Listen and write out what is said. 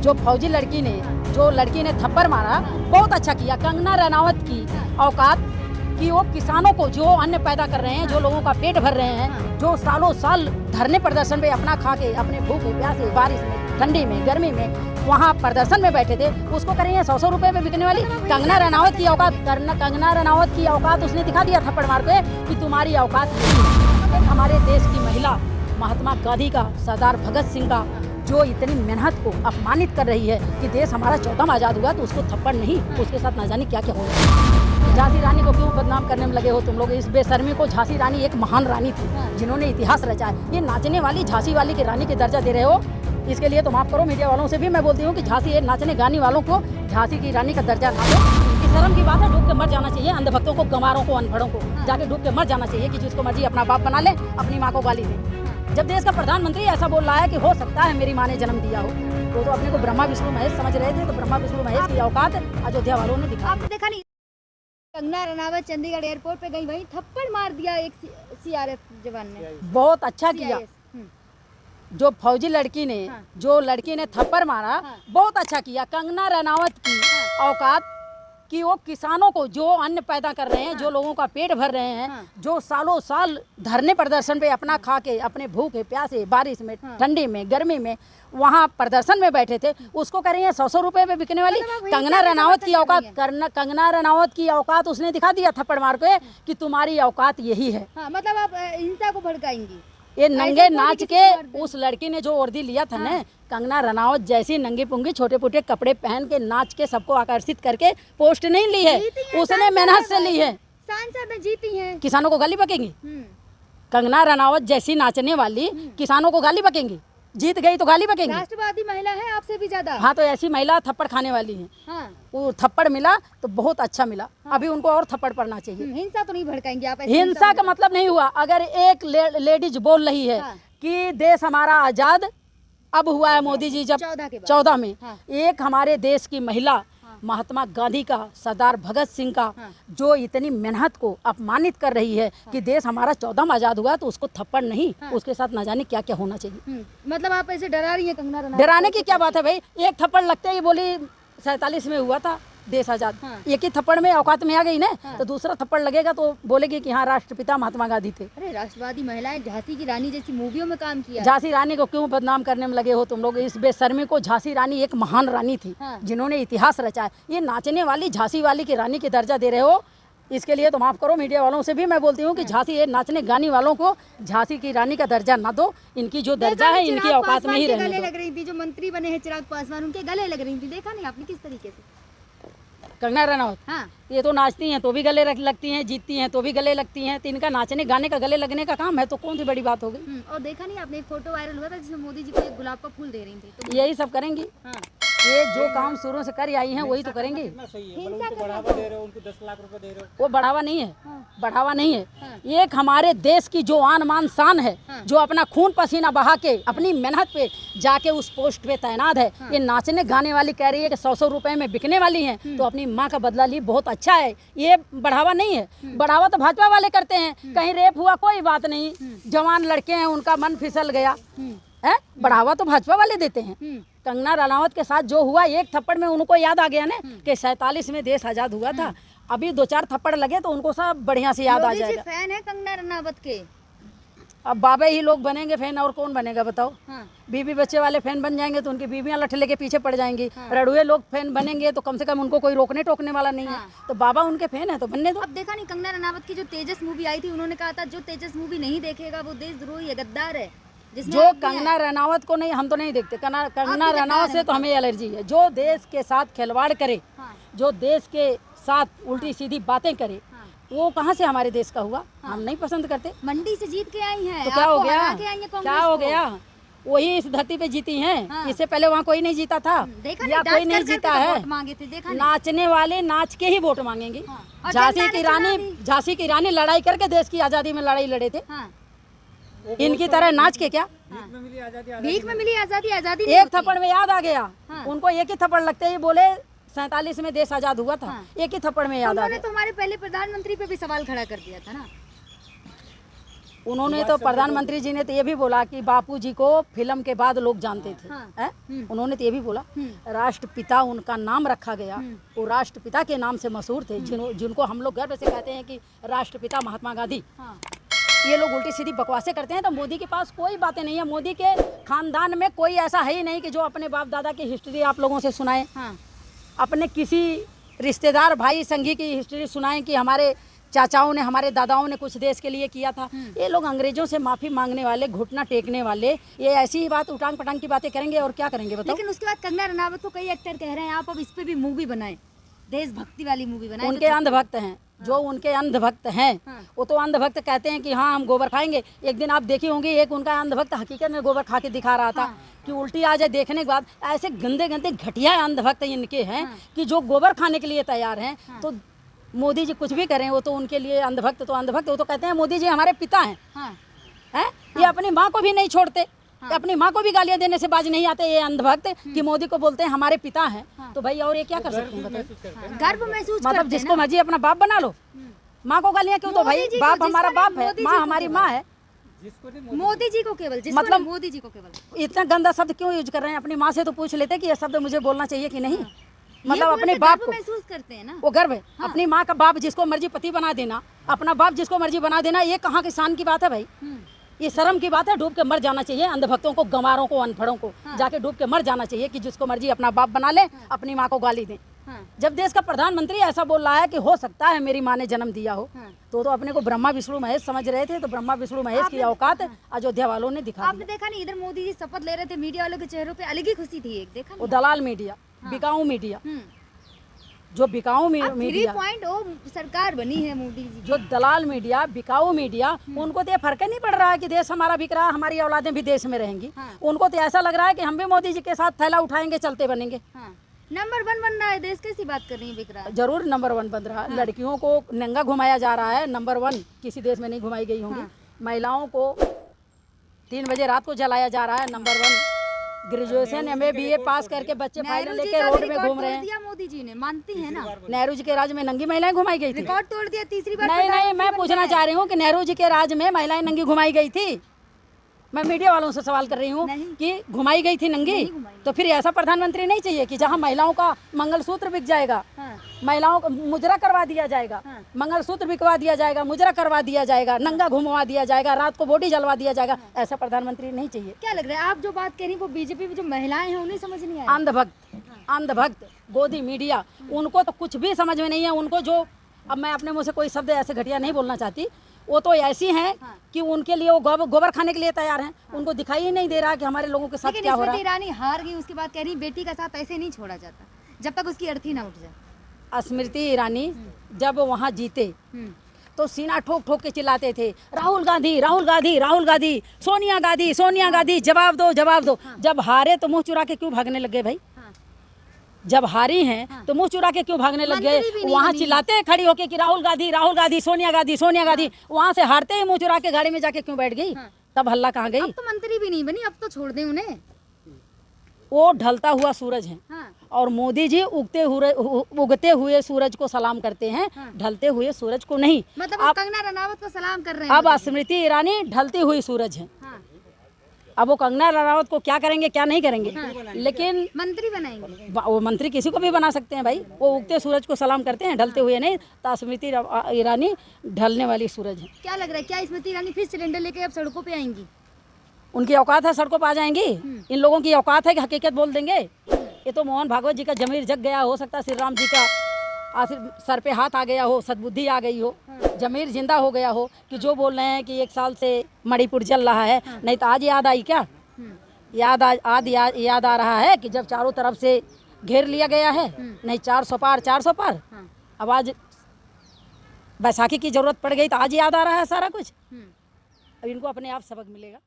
जो फौजी लड़की ने थप्पड़ मारा, बहुत अच्छा किया। कंगना रनावत की औकात कि वो किसानों को जो अन्न पैदा कर रहे हैं, जो लोगों का पेट भर रहे हैं, जो सालों साल धरने प्रदर्शन पे अपना खा के अपने भूखे प्यासे बारिश में ठंडी में गर्मी में वहाँ प्रदर्शन में बैठे थे, उसको कह रही है 100 रुपए में बिकने वाली। कंगना रनावत की औकात उसने दिखा दिया थप्पड़ मार के कि तुम्हारी औकात नहीं है। हमारे देश की महिला महात्मा गांधी का, सरदार भगत सिंह का जो इतनी मेहनत को अपमानित कर रही है कि देश हमारा 14वां आज़ाद हुआ तो उसको थप्पड़ नहीं, उसके साथ ना जाने क्या क्या हो रहा है। झांसी रानी को क्यों बदनाम करने में लगे हो तुम लोग? इस बेशर्मी को झांसी रानी एक महान रानी थी जिन्होंने इतिहास रचा है। ये नाचने वाली झांसी वाली की रानी के दर्जा दे रहे हो, इसके लिए तो माफ करो। मीडिया वालों से भी मैं बोलती हूँ कि झांसी ये नाचने गाने वालों को झांसी की रानी का दर्जा ना दो। इस शर्म की बात है, डूब के मर जाना चाहिए। अंधभक्तों को, गंवारों को, अनपढ़ों को जाके डूब के मर जाना चाहिए कि जिसको मर्जी अपना बाप बना ले, अपनी माँ को गाली दे। जब देश का प्रधानमंत्री ऐसा बोल रहा है कि हो सकता है मेरी माँ ने जन्म दिया हो, तो अपने को ब्रह्मा विष्णु महेश समझ रहे थे, तो ब्रह्मा विष्णु महेश की औकात अयोध्या वालों ने दिखा। आपने देखा नहीं, कंगना रनावत चंडीगढ़ एयरपोर्ट पे गई, वहीं थप्पड़ मार दिया एक सीआरएफ जवान ने। बहुत अच्छा किया। जो फौजी लड़की ने थप्पड़ मारा, बहुत अच्छा किया। कंगना रनावत की औकात कि वो किसानों को जो अन्न पैदा कर रहे हैं, जो लोगों का पेट भर रहे हैं, जो सालों साल धरने प्रदर्शन पे अपना खा के अपने भूखे प्यासे बारिश में ठंडी में गर्मी में वहाँ प्रदर्शन में बैठे थे, उसको कह रही है 100 रुपए में बिकने वाली। कंगना रनावत की औकात उसने दिखा दिया थप्पड़ मार के कि तुम्हारी औकात यही है। मतलब आप हिंसा को भड़काएंगी। ये नंगे नाच के उस लड़की ने जो वर्दी लिया था ना, कंगना रनावत जैसी नंगी पुंगी छोटे छोटे कपड़े पहन के नाच के सबको आकर्षित करके पोस्ट नहीं ली है, उसने मेहनत से ली है। सांसद में जीती हैं, किसानों को गाली बकेंगी? कंगना रनावत जैसी नाचने वाली किसानों को गाली बकेंगी? जीत गई तो गाली बकेंगी? राष्ट्रवादी महिला है आपसे भी ज्यादा। हाँ, तो ऐसी महिला थप्पड़ खाने वाली है। वो थप्पड़ मिला तो बहुत अच्छा मिला, अभी उनको और थप्पड़ पड़ना चाहिए। हिंसा तो नहीं भड़काएंगे आप? हिंसा का मतलब नहीं हुआ। अगर एक लेडीज बोल रही है कि देश हमारा आजाद अब हुआ है, मोदी जी जब 14 में, एक हमारे देश की महिला महात्मा गांधी का, सरदार भगत सिंह का जो इतनी मेहनत को अपमानित कर रही है कि देश हमारा 14वां आज़ाद हुआ तो उसको थप्पड़ नहीं, उसके साथ ना जाने क्या क्या होना चाहिए। मतलब आप ऐसे डरा रही है कंगना रनावत? डराने की क्या बात है भाई? एक थप्पड़ लगते ही बोली 47 में हुआ था देश आजाद। एक ही थप्पड़ में औकात में आ गई ना, तो दूसरा थप्पड़ लगेगा तो बोलेगी कि हाँ राष्ट्रपिता महात्मा गांधी थे। अरे राष्ट्रवादी महिलाएं झांसी की रानी जैसी मूवियों में काम किया। झांसी रानी को क्यों बदनाम करने में लगे हो तुम लोग? इस बेशर्मी को, झांसी रानी एक महान रानी थी जिन्होंने इतिहास रचा है। ये नाचने वाली झांसी वाली की रानी की दर्जा दे रहे हो, इसके लिए तो माफ करो। मीडिया वालों से भी मैं बोलती हूँ कि झांसी ये नाचने गाने वालों को झांसी की रानी का दर्जा ना दो। इनकी जो दर्जा है इनकी औकात में ही रहने दो। लग रही थी जो मंत्री बने हैं चिराग पासवान, उनके गले लग रही थी, देखा नहीं आपने किस तरीके से? कंगना रनावत ये तो नाचती हैं तो भी गले लगती हैं, जीतती हैं तो भी गले लगती हैं, तो इनका नाचने गाने का गले लगने का काम है, तो कौन सी बड़ी बात हो गई? और देखा नहीं आपने, एक फोटो वायरल हुआ था जिसमें मोदी जी को एक गुलाब का फूल दे रही थी, तो यही सब करेंगी। ये जो काम शुरू से कर आई हैं वही तो करेंगी। बढ़ावा दे रहे हो, उनको 10 लाख रुपए दे रहे हो, वो बढ़ावा नहीं है, बढ़ावा नहीं है। एक हमारे देश की जो आन मान शान है, जो अपना खून पसीना बहा के अपनी मेहनत पे जाके उस पोस्ट पे तैनात है, ये नाचने गाने वाली कह रही है कि 100 रुपए में बिकने वाली हैं, तो अपनी माँ का बदला ली, बहुत अच्छा है। ये बढ़ावा नहीं है। बढ़ावा तो भाजपा वाले करते हैं। कहीं रेप हुआ कोई बात नहीं, जवान लड़के हैं उनका मन फिसल गया है, बढ़ावा तो भाजपा वाले देते हैं। कंगना रनावत के साथ जो हुआ, एक थप्पड़ में उनको याद आ गया ना कि 47 में देश आजाद हुआ था। अभी 2-4 थप्पड़ लगे तो उनको सब बढ़िया से याद आ जाएगा। फैन है कंगना रनावत के। अब बाबा ही लोग बनेंगे फैन, और कौन बनेगा बताओ? बीवी बच्चे वाले फैन बन जाएंगे तो उनकी बीवियां लठ लेके पीछे पड़ जाएंगी। रड़ुए लोग फैन बनेंगे तो कम से कम उनको कोई रोकने टोकने वाला नहीं है, तो बाबा उनके फैन है तो बनने दो। अब देखा नहीं कंगना रनावत की जो तेजस मूवी आई थी, उन्होंने कहा था जो तेजस मूवी नहीं देखेगा वो देशद्रोही है, गद्दार है। जो कंगना रनावत को नहीं, हम तो नहीं देखते। कंगना रनावत से तो हमें एलर्जी है। जो देश के साथ खिलवाड़ करे, जो देश के साथ उल्टी सीधी बातें करे, वो कहाँ से हमारे देश का हुआ? हम नहीं पसंद करते। मंडी से जीत के आई हैं, तो क्या हो गया? क्या हो गया? वही इस धरती पे जीती हैं। इससे पहले वहाँ कोई नहीं जीता था या कोई नहीं जीता है। नाचने वाले नाच के ही वोट मांगेंगे। झांसी की रानी लड़ाई करके देश की आजादी में लड़ाई लड़े थे। इनकी तरह नाच के क्या? भीख में मिली आजादी, आजादी एक थप्पड़ में याद आ गया उनको। एक ही थप्पड़ लगते ही बोले 47 में देश आजाद हुआ था। एक ही थप्पड़ में याद आ गया। तो हमारे पहले प्रधानमंत्री पे भी सवाल खड़ा कर दिया था ना। उन्होंने तो प्रधानमंत्री जी ने तो ये भी बोला कि बापूजी को फिल्म के बाद लोग जानते थे। हाँ। उन्होंने तो ये भी बोला राष्ट्रपिता उनका नाम रखा गया, वो राष्ट्रपिता के नाम से मशहूर थे, जिनको हम लोग गर्व से कहते हैं कि राष्ट्रपिता महात्मा गांधी। हाँ। ये लोग उल्टी सीधी बकवासें करते हैं। तो मोदी के पास कोई बातें नहीं है। मोदी के खानदान में कोई ऐसा है ही नहीं कि जो अपने बाप दादा की हिस्ट्री आप लोगों से सुनाए, हाँ। अपने किसी रिश्तेदार भाई संगी की हिस्ट्री सुनाएं कि हमारे चाचाओं ने, हमारे दादाओं ने कुछ देश के लिए किया था। ये लोग अंग्रेजों से माफ़ी मांगने वाले, घुटना टेकने वाले, ये ऐसी ही बात उटांग पटांग की बातें करेंगे और क्या करेंगे बताओ। लेकिन उसके बाद कंगना रनावत को कई एक्टर कह रहे हैं आप अब इस पे भी मूवी बनाएं, देशभक्ति वाली मूवी बनाएं। उनके अंधभक्त हैं जो उनके अंधभक्त हैं, वो तो अंधभक्त कहते हैं कि हाँ हम गोबर खाएंगे। एक दिन आप देखी होंगी एक उनका अंधभक्त हकीकत में गोबर खा के दिखा रहा था कि उल्टी आ जाए देखने के बाद। ऐसे गंदे गंदे घटिया अंधभक्त इनके हैं कि जो गोबर खाने के लिए तैयार हैं। तो मोदी जी कुछ भी करें वो तो उनके लिए अंधभक्त तो अंधभक्त, वो तो कहते हैं मोदी जी हमारे पिता हैं। हैं ये अपनी माँ को भी नहीं छोड़ते, अपनी माँ को भी गालियाँ देने से बाज नहीं आते ये अंधभक्त कि मोदी को बोलते हैं हमारे पिता हैं। तो भाई और ये क्या कर सकते हैं बताइए। गर्व महसूस मतलब जिसको मर्जी अपना बाप बना लो, माँ को गालियाँ क्यों? तो भाई बाप हमारा बाप है, माँ हमारी माँ है। मोदी जी को केवल मतलब मोदी जी को केवल इतना गंदा शब्द क्यों यूज कर रहे हैं? अपनी माँ से तो पूछ लेते कि ये शब्द मुझे बोलना चाहिए कि नहीं। मतलब अपने बाप को महसूस करते हैं ना, वो गर्व है। अपनी माँ का बाप जिसको मर्जी पति बना देना, अपना बाप जिसको मर्जी बना देना, ये कहाँ की शान की बात है भाई? ये शर्म की बात है। डूब के मर जाना चाहिए अंधभक्तों को, गंवारों को, अनपढ़ों को जाके डूब के मर जाना चाहिए कि जिसको मर्जी अपना बाप बना ले, अपनी माँ को गाली दे। जब देश का प्रधानमंत्री ऐसा बोल रहा है कि हो सकता है मेरी माँ ने जन्म दिया हो, तो अपने को ब्रह्मा विष्णु महेश समझ रहे थे। तो ब्रह्मा विष्णु महेश की औकात अयोध्या वालों ने दिखा दी। आपने देखा नहीं इधर मोदी जी शपथ ले रहे थे, मीडिया वालों के चेहरों पे अलग ही खुशी थी। एक देखा वो दलाल मीडिया, बिकाऊ मीडिया, जो बिकाऊ मीडिया 3.0 सरकार बनी है मोदी जी, जो दलाल मीडिया, बिकाऊ मीडिया, उनको तो ये फर्क नहीं पड़ रहा है कि देश हमारा बिक रहा है, हमारी औलादें भी देश में रहेंगी। उनको तो ऐसा लग रहा है कि हम भी मोदी जी के साथ थैला उठाएंगे, चलते बनेंगे। नंबर 1 बन रहा है देश, कैसी बात कर रही है? बिक रहा है जरूर नंबर 1 बन रहा है। लड़कियों को नंगा घुमाया जा रहा है, नंबर 1 किसी देश में नहीं घुमाई गई होंगी। महिलाओं को 3 बजे रात को जलाया जा रहा है, नंबर 1। ग्रेजुएशन MA BA पास करके बच्चे फाइल लेके रोड में घूम रहे हैं। मोदी जी ने, मानती है ना? नेहरू जी के राज में नंगी महिलाएं घुमाई गई थी। रिकॉर्ड तोड़ दिया, तीसरी बार। नहीं, मैं पूछना चाह रही हूँ कि नेहरू जी के राज में महिलाएं नंगी घुमाई गई थी? मैं मीडिया वालों से सवाल कर रही हूँ कि घुमाई गई थी नंगी? तो फिर ऐसा प्रधानमंत्री नहीं चाहिए कि जहाँ महिलाओं का मंगलसूत्र बिक जाएगा, महिलाओं को मुजरा करवा दिया जाएगा, मंगलसूत्र बिकवा दिया जाएगा, मुजरा करवा दिया जाएगा, नंगा घुमवा दिया जाएगा, रात को बॉडी जलवा दिया जाएगा। ऐसा प्रधानमंत्री नहीं चाहिए। क्या लग रहा है आप जो बात कह रही हैं वो बीजेपी में जो महिलाएं हैं उन्हें समझ नहीं आया? अंधभक्त गोदी मीडिया, उनको तो कुछ भी समझ में नहीं है। उनको जो, अब मैं अपने मुँह से कोई शब्द ऐसे घटिया नहीं बोलना चाहती, वो तो ऐसी हैं कि उनके लिए वो गोबर खाने के लिए तैयार हैं। उनको दिखाई ही नहीं दे रहा कि हमारे लोगों के साथ क्या हो रहा है। ईरानी हार गई, उसके बाद कह रही बेटी का साथ ऐसे नहीं छोड़ा जाता जब तक उसकी अर्थी ना उठ जाए। स्मृति ईरानी जब वहाँ जीते तो सीना ठोक ठोक के चिल्लाते थे, राहुल गांधी, राहुल गांधी, राहुल गांधी, सोनिया गांधी, सोनिया गांधी, जवाब दो, जवाब दो। जब हारे तो मुँह चुरा के क्यों भागने लगे भाई? जब हारी हैं तो मुंह चुरा के क्यों भागने लग गए? वहाँ चिल्लाते हैं खड़ी होके कि राहुल गांधी, राहुल गांधी, सोनिया गांधी, सोनिया गांधी। वहाँ से हारते ही मुंह चुरा के गाड़ी में जाके क्यों बैठ गई? तब हल्ला कहाँ गई? अब तो मंत्री भी नहीं बनी, अब तो छोड़ दें उन्हें। वो ढलता हुआ सूरज है और मोदी जी उगते हुए सूरज को सलाम करते हैं, ढलते हुए सूरज को नहीं। मतलब कंगना रनावत को सलाम कर रहे हैं। अब स्मृति ईरानी ढलती हुई सूरज है। अब वो कंगना रनावत को क्या करेंगे क्या नहीं करेंगे, लेकिन मंत्री बनाएंगे। वो मंत्री किसी को भी बना सकते हैं भाई। वो उगते सूरज को सलाम करते हैं, ढलते हुए नहीं। तो स्मृति ईरानी ढलने वाली सूरज है। क्या लग रहा है, क्या स्मृति ईरानी फिर सिलेंडर लेके अब सड़कों पे आएंगी? उनकी औकात है सड़कों पर आ जाएंगी? इन लोगों की औकात है कि हकीकत बोल देंगे? ये तो मोहन भागवत जी का जमीर जग गया, हो सकता है श्री राम जी का आखिर सर पे हाथ आ गया हो, सद्बुद्धि आ गई हो, जमीर जिंदा हो गया हो कि जो बोल रहे हैं कि 1 साल से मणिपुर जल रहा है। नहीं तो आज याद आई क्या? याद आ रहा है कि जब चारों तरफ से घेर लिया गया है, नहीं 400 पार 400 पार। अब आज बैसाखी की जरूरत पड़ गई तो आज याद आ रहा है सारा कुछ। अब इनको अपने आप सबक मिलेगा।